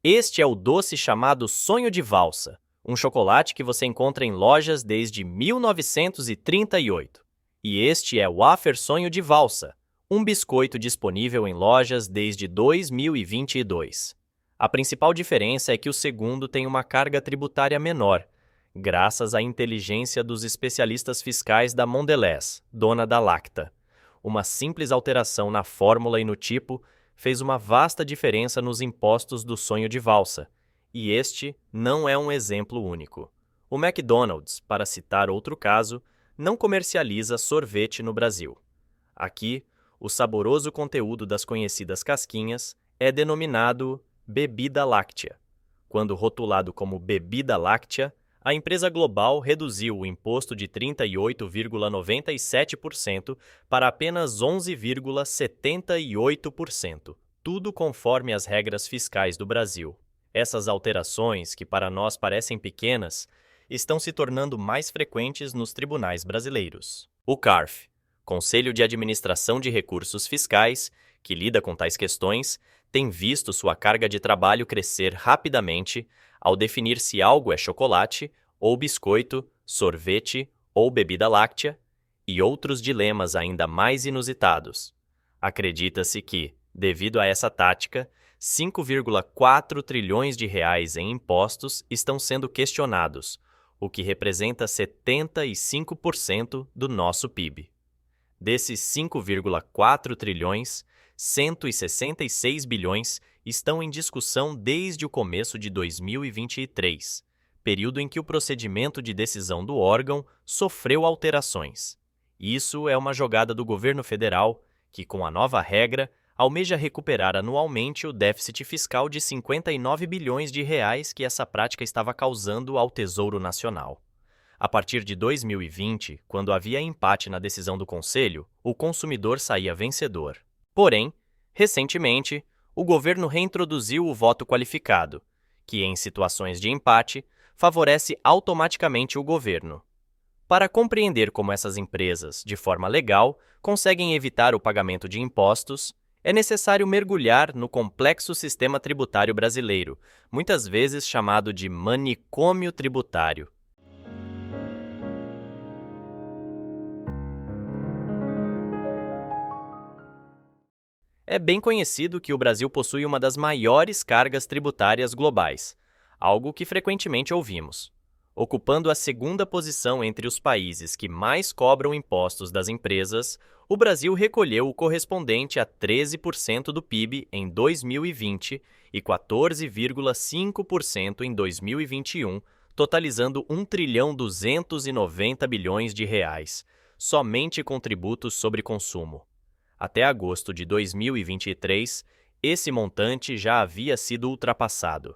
Este é o doce chamado sonho de valsa, um chocolate que você encontra em lojas desde 1938. E este é o wafer sonho de valsa, um biscoito disponível em lojas desde 2022. A principal diferença é que o segundo tem uma carga tributária menor, graças à inteligência dos especialistas fiscais da Mondelez, dona da Lacta. Uma simples alteração na fórmula e no tipo fez uma vasta diferença nos impostos do sonho de valsa, e este não é um exemplo único. O McDonald's, para citar outro caso, não comercializa sorvete no Brasil. Aqui, o saboroso conteúdo das conhecidas casquinhas é denominado bebida láctea. Quando rotulado como bebida láctea, a empresa global reduziu o imposto de 38,97% para apenas 11,78%, tudo conforme as regras fiscais do Brasil. Essas alterações, que para nós parecem pequenas, estão se tornando mais frequentes nos tribunais brasileiros. O CARF, Conselho de Administração de Recursos Fiscais, que lida com tais questões, tem visto sua carga de trabalho crescer rapidamente ao definir se algo é chocolate, ou biscoito, sorvete ou bebida láctea, e outros dilemas ainda mais inusitados. Acredita-se que, devido a essa tática, 5,4 trilhões de reais em impostos estão sendo questionados, o que representa 75% do nosso PIB. Desses 5,4 trilhões, 166 bilhões estão em discussão desde o começo de 2023, período em que o procedimento de decisão do órgão sofreu alterações. Isso é uma jogada do governo federal, que, com a nova regra, almeja recuperar anualmente o déficit fiscal de 59 bilhões de reais que essa prática estava causando ao Tesouro Nacional. A partir de 2020, quando havia empate na decisão do Conselho, o consumidor saía vencedor. Porém, recentemente, o governo reintroduziu o voto qualificado, que, em situações de empate, favorece automaticamente o governo. Para compreender como essas empresas, de forma legal, conseguem evitar o pagamento de impostos, é necessário mergulhar no complexo sistema tributário brasileiro, muitas vezes chamado de manicômio tributário. É bem conhecido que o Brasil possui uma das maiores cargas tributárias globais, algo que frequentemente ouvimos. Ocupando a segunda posição entre os países que mais cobram impostos das empresas, o Brasil recolheu o correspondente a 13% do PIB em 2020 e 14,5% em 2021, totalizando 1,290 bilhões de reais, somente com tributos sobre consumo. Até agosto de 2023, esse montante já havia sido ultrapassado.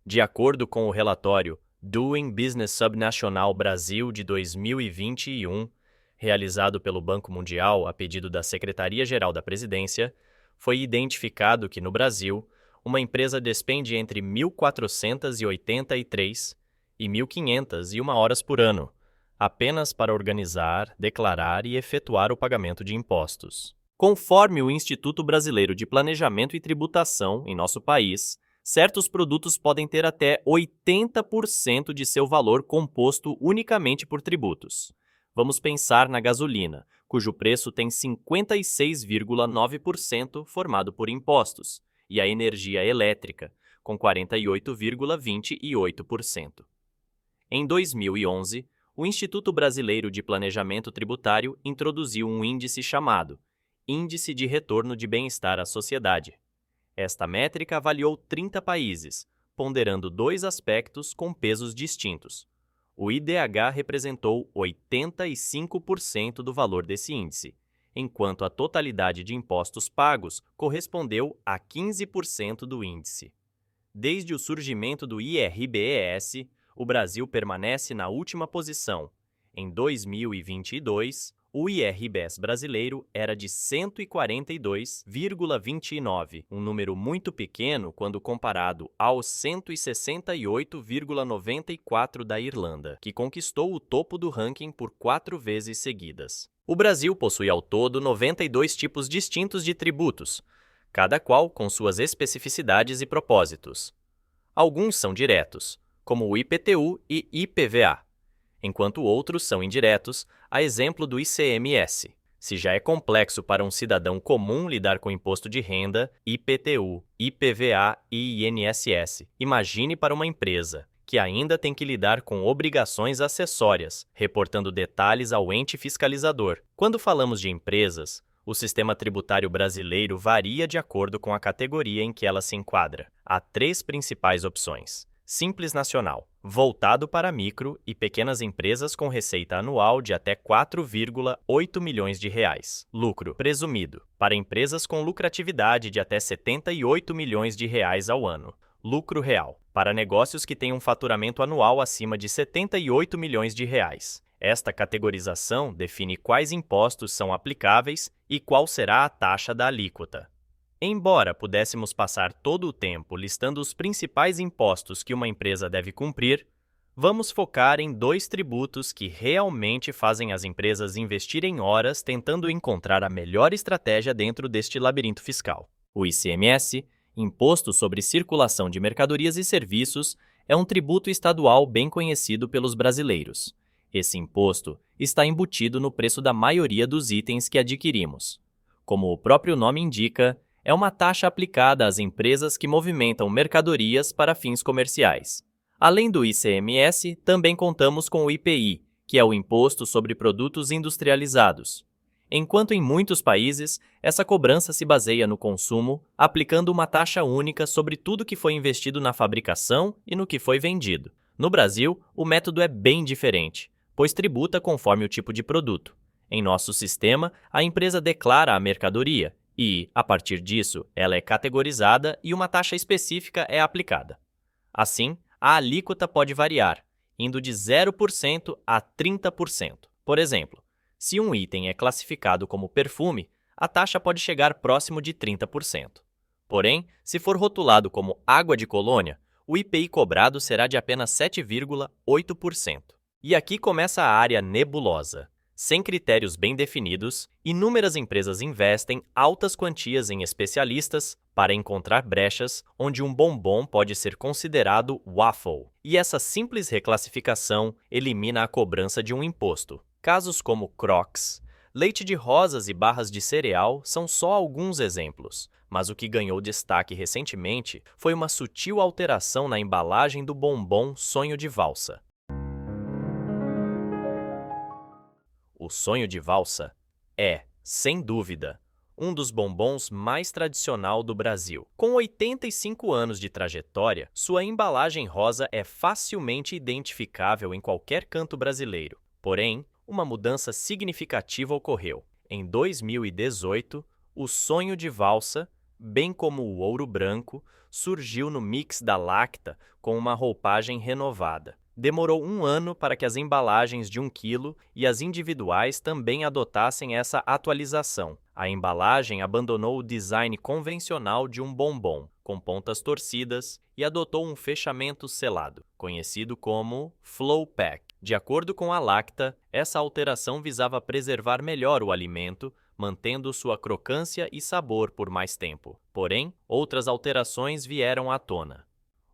De acordo com o relatório Doing Business Subnational Brasil de 2021, realizado pelo Banco Mundial a pedido da Secretaria-Geral da Presidência, foi identificado que, no Brasil, uma empresa despende entre 1.483 e 1.501 horas por ano, apenas para organizar, declarar e efetuar o pagamento de impostos. Conforme o Instituto Brasileiro de Planejamento e Tributação, em nosso país, certos produtos podem ter até 80% de seu valor composto unicamente por tributos. Vamos pensar na gasolina, cujo preço tem 56,9% formado por impostos, e a energia elétrica, com 48,28%. Em 2011, o Instituto Brasileiro de Planejamento Tributário introduziu um índice chamado Índice de Retorno de Bem-Estar à Sociedade. Esta métrica avaliou 30 países, ponderando dois aspectos com pesos distintos. O IDH representou 85% do valor desse índice, enquanto a totalidade de impostos pagos correspondeu a 15% do índice. Desde o surgimento do IRBES, o Brasil permanece na última posição. Em 2022, o IRBES brasileiro era de 142,29, um número muito pequeno quando comparado aos 168,94 da Irlanda, que conquistou o topo do ranking por 4 vezes seguidas. O Brasil possui ao todo 92 tipos distintos de tributos, cada qual com suas especificidades e propósitos. Alguns são diretos, como o IPTU e IPVA, enquanto outros são indiretos, a exemplo do ICMS. Se já é complexo para um cidadão comum lidar com imposto de renda, IPTU, IPVA e INSS, imagine para uma empresa, que ainda tem que lidar com obrigações acessórias, reportando detalhes ao ente fiscalizador. Quando falamos de empresas, o sistema tributário brasileiro varia de acordo com a categoria em que ela se enquadra. Há 3 principais opções. Simples Nacional, voltado para micro e pequenas empresas com receita anual de até 4,8 milhões de reais. Lucro presumido, para empresas com lucratividade de até 78 milhões de reais ao ano. Lucro real, para negócios que têm um faturamento anual acima de 78 milhões de reais. Esta categorização define quais impostos são aplicáveis e qual será a taxa da alíquota. Embora pudéssemos passar todo o tempo listando os principais impostos que uma empresa deve cumprir, vamos focar em 2 tributos que realmente fazem as empresas investirem horas tentando encontrar a melhor estratégia dentro deste labirinto fiscal. O ICMS, Imposto sobre Circulação de Mercadorias e Serviços, é um tributo estadual bem conhecido pelos brasileiros. Esse imposto está embutido no preço da maioria dos itens que adquirimos. Como o próprio nome indica, é uma taxa aplicada às empresas que movimentam mercadorias para fins comerciais. Além do ICMS, também contamos com o IPI, que é o Imposto sobre Produtos Industrializados. Enquanto em muitos países, essa cobrança se baseia no consumo, aplicando uma taxa única sobre tudo que foi investido na fabricação e no que foi vendido. No Brasil, o método é bem diferente, pois tributa conforme o tipo de produto. Em nosso sistema, a empresa declara a mercadoria e, a partir disso, ela é categorizada e uma taxa específica é aplicada. Assim, a alíquota pode variar, indo de 0% a 30%. Por exemplo, se um item é classificado como perfume, a taxa pode chegar próximo de 30%. Porém, se for rotulado como água de colônia, o IPI cobrado será de apenas 7,8%. E aqui começa a área nebulosa. Sem critérios bem definidos, inúmeras empresas investem altas quantias em especialistas para encontrar brechas onde um bombom pode ser considerado waffle, e essa simples reclassificação elimina a cobrança de um imposto. Casos como Crocs, leite de rosas e barras de cereal são só alguns exemplos, mas o que ganhou destaque recentemente foi uma sutil alteração na embalagem do bombom Sonho de Valsa. O Sonho de Valsa é, sem dúvida, um dos bombons mais tradicional do Brasil. Com 85 anos de trajetória, sua embalagem rosa é facilmente identificável em qualquer canto brasileiro. Porém, uma mudança significativa ocorreu. Em 2018, o Sonho de Valsa, bem como o Ouro Branco, surgiu no mix da Lacta com uma roupagem renovada. Demorou 1 ano para que as embalagens de 1 quilo e as individuais também adotassem essa atualização. A embalagem abandonou o design convencional de um bombom, com pontas torcidas, e adotou um fechamento selado, conhecido como Flow Pack. De acordo com a Lacta, essa alteração visava preservar melhor o alimento, mantendo sua crocância e sabor por mais tempo. Porém, outras alterações vieram à tona.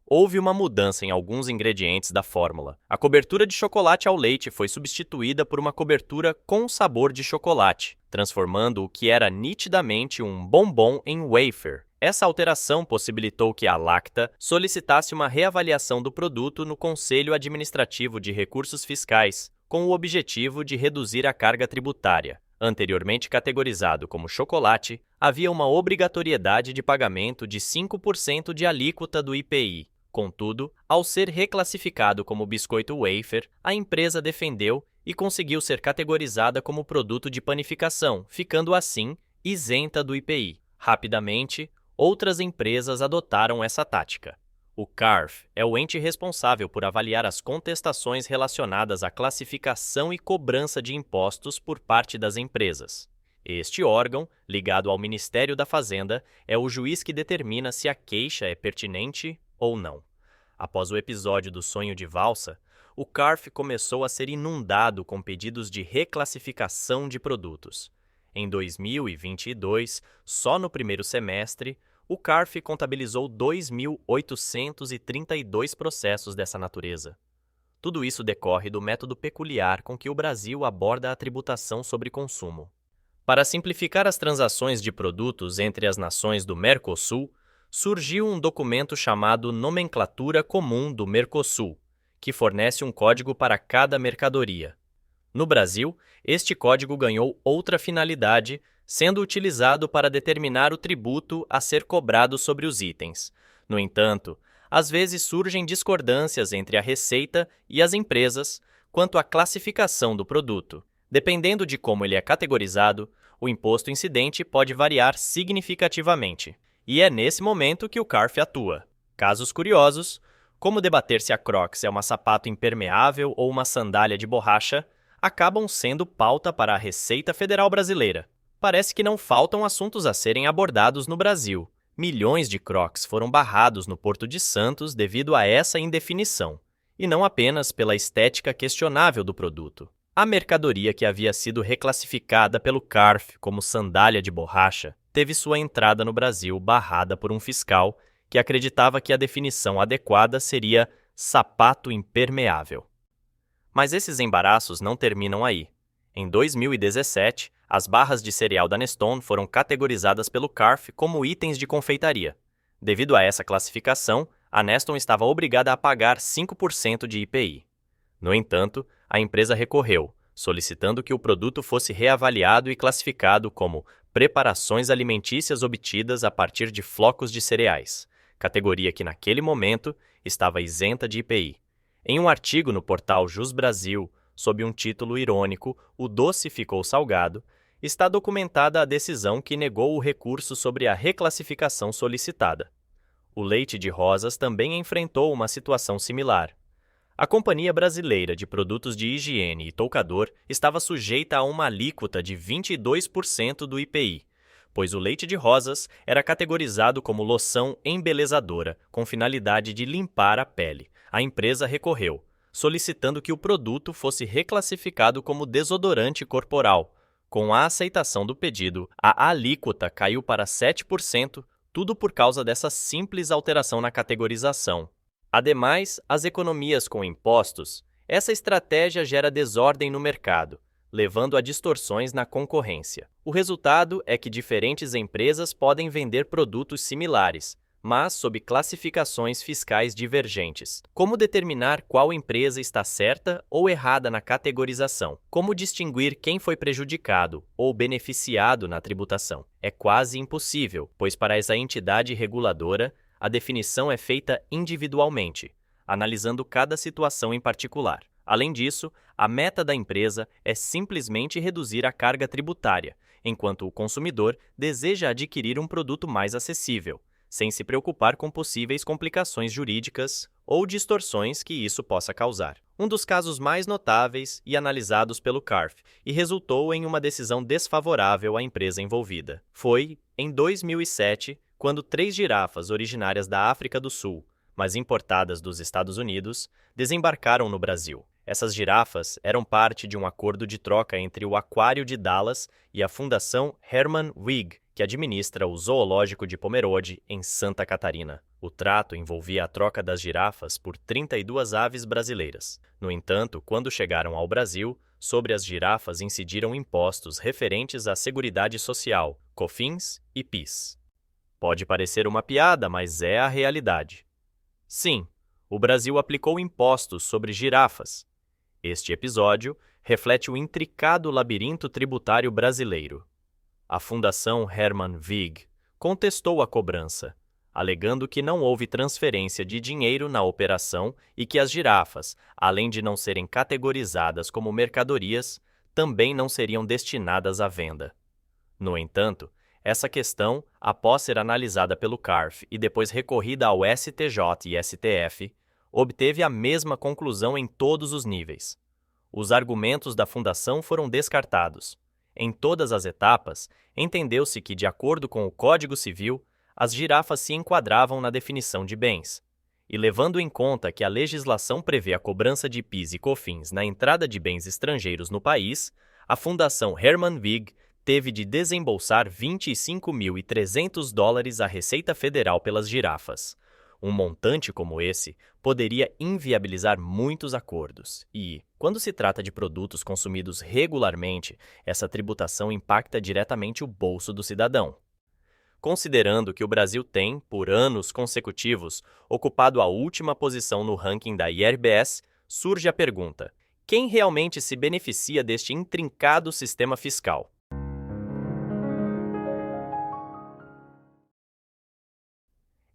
Houve uma mudança em alguns ingredientes da fórmula. A cobertura de chocolate ao leite foi substituída por uma cobertura com sabor de chocolate, transformando o que era nitidamente um bombom em wafer. Essa alteração possibilitou que a Lacta solicitasse uma reavaliação do produto no Conselho Administrativo de Recursos Fiscais, com o objetivo de reduzir a carga tributária. Anteriormente categorizado como chocolate, havia uma obrigatoriedade de pagamento de 5% de alíquota do IPI. Contudo, ao ser reclassificado como biscoito wafer, a empresa defendeu e conseguiu ser categorizada como produto de panificação, ficando assim isenta do IPI. Rapidamente, outras empresas adotaram essa tática. O CARF é o ente responsável por avaliar as contestações relacionadas à classificação e cobrança de impostos por parte das empresas. Este órgão, ligado ao Ministério da Fazenda, é o juiz que determina se a queixa é pertinente ou não. Após o episódio do Sonho de Valsa, o CARF começou a ser inundado com pedidos de reclassificação de produtos. Em 2022, só no primeiro semestre, o CARF contabilizou 2.832 processos dessa natureza. Tudo isso decorre do método peculiar com que o Brasil aborda a tributação sobre consumo. Para simplificar as transações de produtos entre as nações do Mercosul, surgiu um documento chamado Nomenclatura Comum do Mercosul, que fornece um código para cada mercadoria. No Brasil, este código ganhou outra finalidade, sendo utilizado para determinar o tributo a ser cobrado sobre os itens. No entanto, às vezes surgem discordâncias entre a Receita e as empresas quanto à classificação do produto. Dependendo de como ele é categorizado, o imposto incidente pode variar significativamente. E é nesse momento que o CARF atua. Casos curiosos, como debater se a Crocs é uma sapato impermeável ou uma sandália de borracha, acabam sendo pauta para a Receita Federal Brasileira. Parece que não faltam assuntos a serem abordados no Brasil. Milhões de Crocs foram barrados no Porto de Santos devido a essa indefinição, e não apenas pela estética questionável do produto. A mercadoria que havia sido reclassificada pelo CARF como sandália de borracha teve sua entrada no Brasil barrada por um fiscal que acreditava que a definição adequada seria sapato impermeável. Mas esses embaraços não terminam aí. Em 2017, as barras de cereal da Neston foram categorizadas pelo CARF como itens de confeitaria. Devido a essa classificação, a Neston estava obrigada a pagar 5% de IPI. No entanto, a empresa recorreu, solicitando que o produto fosse reavaliado e classificado como preparações alimentícias obtidas a partir de flocos de cereais, categoria que naquele momento estava isenta de IPI. Em um artigo no portal Jus Brasil, sob um título irônico, O Doce Ficou Salgado, está documentada a decisão que negou o recurso sobre a reclassificação solicitada. O leite de rosas também enfrentou uma situação similar. A Companhia Brasileira de Produtos de Higiene e Toucador estava sujeita a uma alíquota de 22% do IPI, pois o leite de rosas era categorizado como loção embelezadora, com finalidade de limpar a pele. A empresa recorreu, solicitando que o produto fosse reclassificado como desodorante corporal. Com a aceitação do pedido, a alíquota caiu para 7%, tudo por causa dessa simples alteração na categorização. Ademais, as economias com impostos, essa estratégia gera desordem no mercado, levando a distorções na concorrência. O resultado é que diferentes empresas podem vender produtos similares, mas sob classificações fiscais divergentes. Como determinar qual empresa está certa ou errada na categorização? Como distinguir quem foi prejudicado ou beneficiado na tributação? É quase impossível, pois para essa entidade reguladora, a definição é feita individualmente, analisando cada situação em particular. Além disso, a meta da empresa é simplesmente reduzir a carga tributária, enquanto o consumidor deseja adquirir um produto mais acessível, sem se preocupar com possíveis complicações jurídicas ou distorções que isso possa causar. Um dos casos mais notáveis e analisados pelo CARF e resultou em uma decisão desfavorável à empresa envolvida. Foi, em 2007, quando 3 girafas originárias da África do Sul, mas importadas dos Estados Unidos, desembarcaram no Brasil. Essas girafas eram parte de um acordo de troca entre o Aquário de Dallas e a Fundação Hermann Wigg, que administra o Zoológico de Pomerode, em Santa Catarina. O trato envolvia a troca das girafas por 32 aves brasileiras. No entanto, quando chegaram ao Brasil, sobre as girafas incidiram impostos referentes à Seguridade Social, COFINS e PIS. Pode parecer uma piada, mas é a realidade. Sim, o Brasil aplicou impostos sobre girafas. Este episódio reflete o intricado labirinto tributário brasileiro. A Fundação Hermann Wigg contestou a cobrança, alegando que não houve transferência de dinheiro na operação e que as girafas, além de não serem categorizadas como mercadorias, também não seriam destinadas à venda. No entanto, essa questão, após ser analisada pelo CARF e depois recorrida ao STJ e STF, obteve a mesma conclusão em todos os níveis. Os argumentos da Fundação foram descartados. Em todas as etapas, entendeu-se que, de acordo com o Código Civil, as girafas se enquadravam na definição de bens. E levando em conta que a legislação prevê a cobrança de PIS e COFINS na entrada de bens estrangeiros no país, a Fundação Hermann Wigg teve de desembolsar 25.300 dólares à Receita Federal pelas girafas. Um montante como esse poderia inviabilizar muitos acordos e, quando se trata de produtos consumidos regularmente, essa tributação impacta diretamente o bolso do cidadão. Considerando que o Brasil tem, por anos consecutivos, ocupado a última posição no ranking da IRBS, surge a pergunta: quem realmente se beneficia deste intrincado sistema fiscal?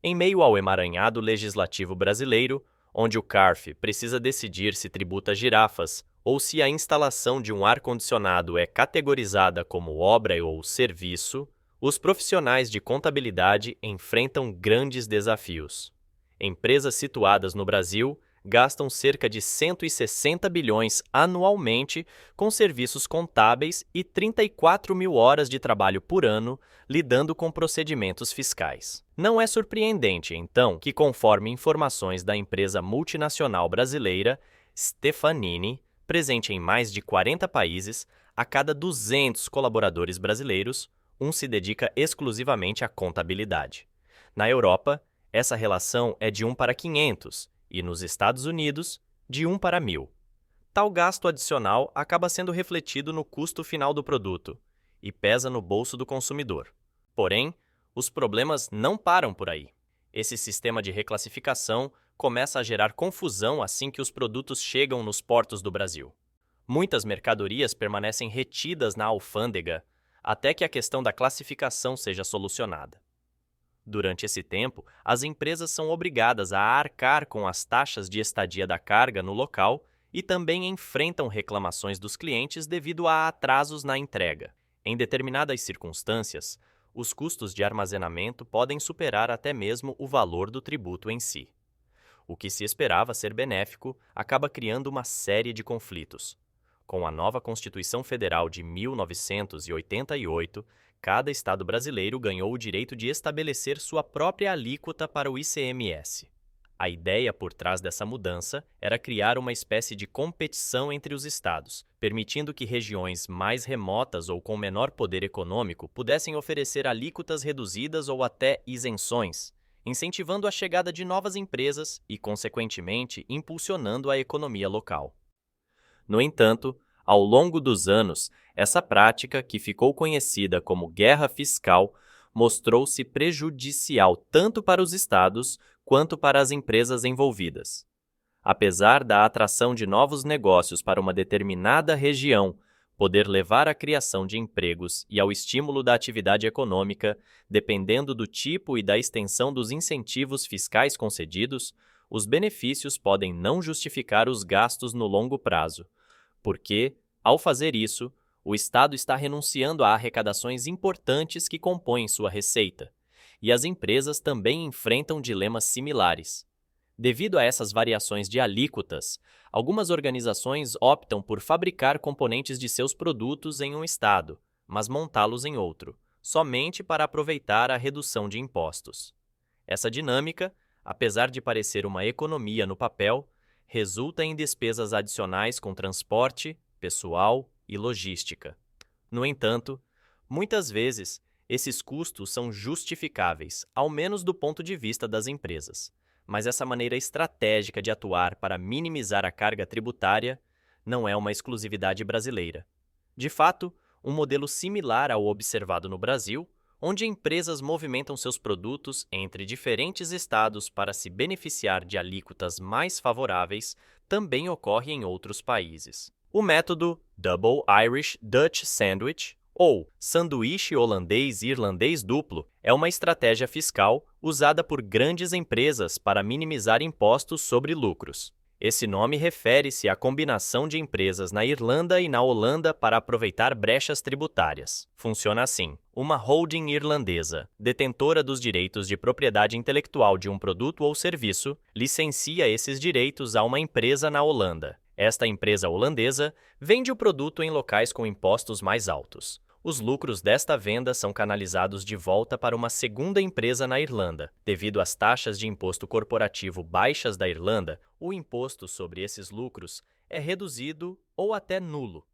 Em meio ao emaranhado legislativo brasileiro, onde o CARF precisa decidir se tributa girafas ou se a instalação de um ar-condicionado é categorizada como obra ou serviço, os profissionais de contabilidade enfrentam grandes desafios. Empresas situadas no Brasil gastam cerca de 160 bilhões anualmente com serviços contábeis e 34 mil horas de trabalho por ano lidando com procedimentos fiscais. Não é surpreendente, então, que, conforme informações da empresa multinacional brasileira Stefanini, presente em mais de 40 países, a cada 200 colaboradores brasileiros, um se dedica exclusivamente à contabilidade. Na Europa, essa relação é de 1 para 500 e nos Estados Unidos, de 1 para 1.000. Tal gasto adicional acaba sendo refletido no custo final do produto e pesa no bolso do consumidor. Porém, os problemas não param por aí. Esse sistema de reclassificação começa a gerar confusão assim que os produtos chegam nos portos do Brasil. Muitas mercadorias permanecem retidas na alfândega até que a questão da classificação seja solucionada. Durante esse tempo, as empresas são obrigadas a arcar com as taxas de estadia da carga no local e também enfrentam reclamações dos clientes devido a atrasos na entrega. Em determinadas circunstâncias, os custos de armazenamento podem superar até mesmo o valor do tributo em si. O que se esperava ser benéfico acaba criando uma série de conflitos. Com a nova Constituição Federal de 1988, cada estado brasileiro ganhou o direito de estabelecer sua própria alíquota para o ICMS. A ideia por trás dessa mudança era criar uma espécie de competição entre os estados, permitindo que regiões mais remotas ou com menor poder econômico pudessem oferecer alíquotas reduzidas ou até isenções, incentivando a chegada de novas empresas e, consequentemente, impulsionando a economia local. No entanto, ao longo dos anos, essa prática, que ficou conhecida como guerra fiscal, mostrou-se prejudicial tanto para os estados quanto para as empresas envolvidas. Apesar da atração de novos negócios para uma determinada região poder levar à criação de empregos e ao estímulo da atividade econômica, dependendo do tipo e da extensão dos incentivos fiscais concedidos, os benefícios podem não justificar os gastos no longo prazo, porque, ao fazer isso, o Estado está renunciando a arrecadações importantes que compõem sua receita, e as empresas também enfrentam dilemas similares. Devido a essas variações de alíquotas, algumas organizações optam por fabricar componentes de seus produtos em um estado, mas montá-los em outro, somente para aproveitar a redução de impostos. Essa dinâmica, apesar de parecer uma economia no papel, resulta em despesas adicionais com transporte, pessoal e logística. No entanto, muitas vezes, esses custos são justificáveis, ao menos do ponto de vista das empresas. Mas essa maneira estratégica de atuar para minimizar a carga tributária não é uma exclusividade brasileira. De fato, um modelo similar ao observado no Brasil, onde empresas movimentam seus produtos entre diferentes estados para se beneficiar de alíquotas mais favoráveis, também ocorre em outros países. O método Double Irish Dutch Sandwich, ou sanduíche holandês e irlandês duplo, é uma estratégia fiscal usada por grandes empresas para minimizar impostos sobre lucros. Esse nome refere-se à combinação de empresas na Irlanda e na Holanda para aproveitar brechas tributárias. Funciona assim: uma holding irlandesa, detentora dos direitos de propriedade intelectual de um produto ou serviço, licencia esses direitos a uma empresa na Holanda. Esta empresa holandesa vende o produto em locais com impostos mais altos. Os lucros desta venda são canalizados de volta para uma segunda empresa na Irlanda. Devido às taxas de imposto corporativo baixas da Irlanda, o imposto sobre esses lucros é reduzido ou até nulo.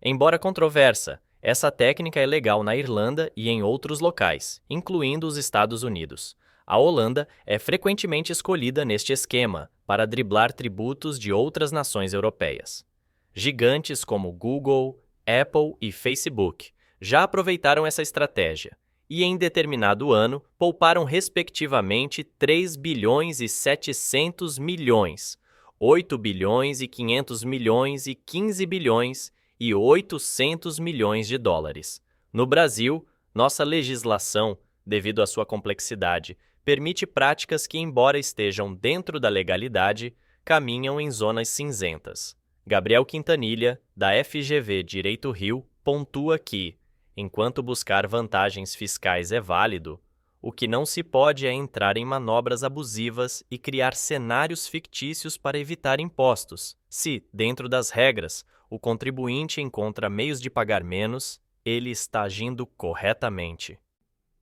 Embora controversa, Essa técnica é legal na Irlanda e em outros locais, incluindo os Estados Unidos. A Holanda é frequentemente escolhida neste esquema para driblar tributos de outras nações europeias. Gigantes como Google, Apple e Facebook já aproveitaram essa estratégia e, em determinado ano, pouparam respectivamente 3 bilhões e 700 milhões, 8 bilhões e 500 milhões e 15 bilhões e 800 milhões de dólares. No Brasil, nossa legislação, devido à sua complexidade, permite práticas que, embora estejam dentro da legalidade, caminham em zonas cinzentas. Gabriel Quintanilha, da FGV Direito Rio, pontua que, enquanto buscar vantagens fiscais é válido, o que não se pode é entrar em manobras abusivas e criar cenários fictícios para evitar impostos. Se, dentro das regras, o contribuinte encontra meios de pagar menos, ele está agindo corretamente.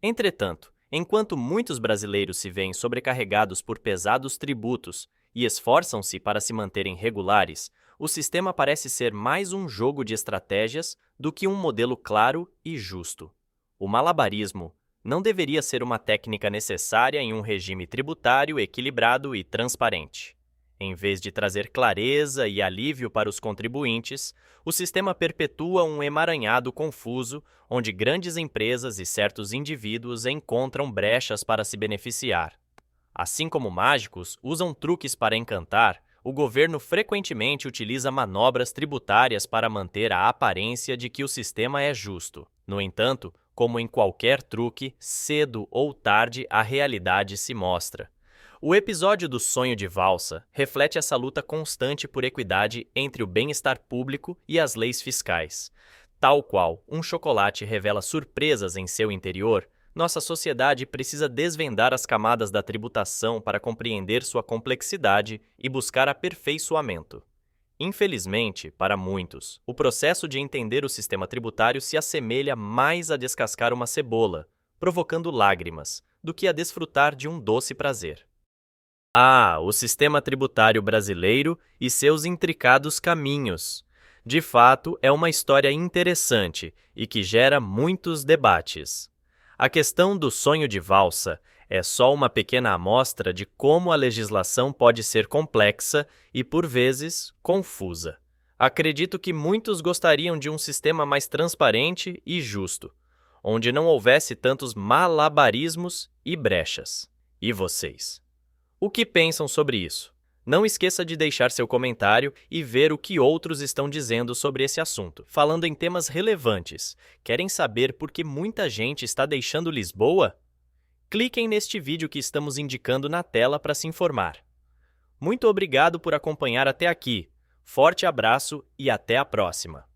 Entretanto, enquanto muitos brasileiros se veem sobrecarregados por pesados tributos e esforçam-se para se manterem regulares, o sistema parece ser mais um jogo de estratégias do que um modelo claro e justo. O malabarismo não deveria ser uma técnica necessária em um regime tributário equilibrado e transparente. Em vez de trazer clareza e alívio para os contribuintes, o sistema perpetua um emaranhado confuso onde grandes empresas e certos indivíduos encontram brechas para se beneficiar. Assim como mágicos usam truques para encantar, o governo frequentemente utiliza manobras tributárias para manter a aparência de que o sistema é justo. No entanto, como em qualquer truque, cedo ou tarde a realidade se mostra. O episódio do Sonho de Valsa reflete essa luta constante por equidade entre o bem-estar público e as leis fiscais. Tal qual um chocolate revela surpresas em seu interior, nossa sociedade precisa desvendar as camadas da tributação para compreender sua complexidade e buscar aperfeiçoamento. Infelizmente, para muitos, o processo de entender o sistema tributário se assemelha mais a descascar uma cebola, provocando lágrimas, do que a desfrutar de um doce prazer. O sistema tributário brasileiro e seus intricados caminhos. De fato, é uma história interessante e que gera muitos debates. A questão do sonho de valsa é só uma pequena amostra de como a legislação pode ser complexa e, por vezes, confusa. Acredito que muitos gostariam de um sistema mais transparente e justo, onde não houvesse tantos malabarismos e brechas. E vocês? O que pensam sobre isso? Não esqueça de deixar seu comentário e ver o que outros estão dizendo sobre esse assunto. Falando em temas relevantes, querem saber por que muita gente está deixando Lisboa? Cliquem neste vídeo que estamos indicando na tela para se informar. Muito obrigado por acompanhar até aqui. Forte abraço e até a próxima!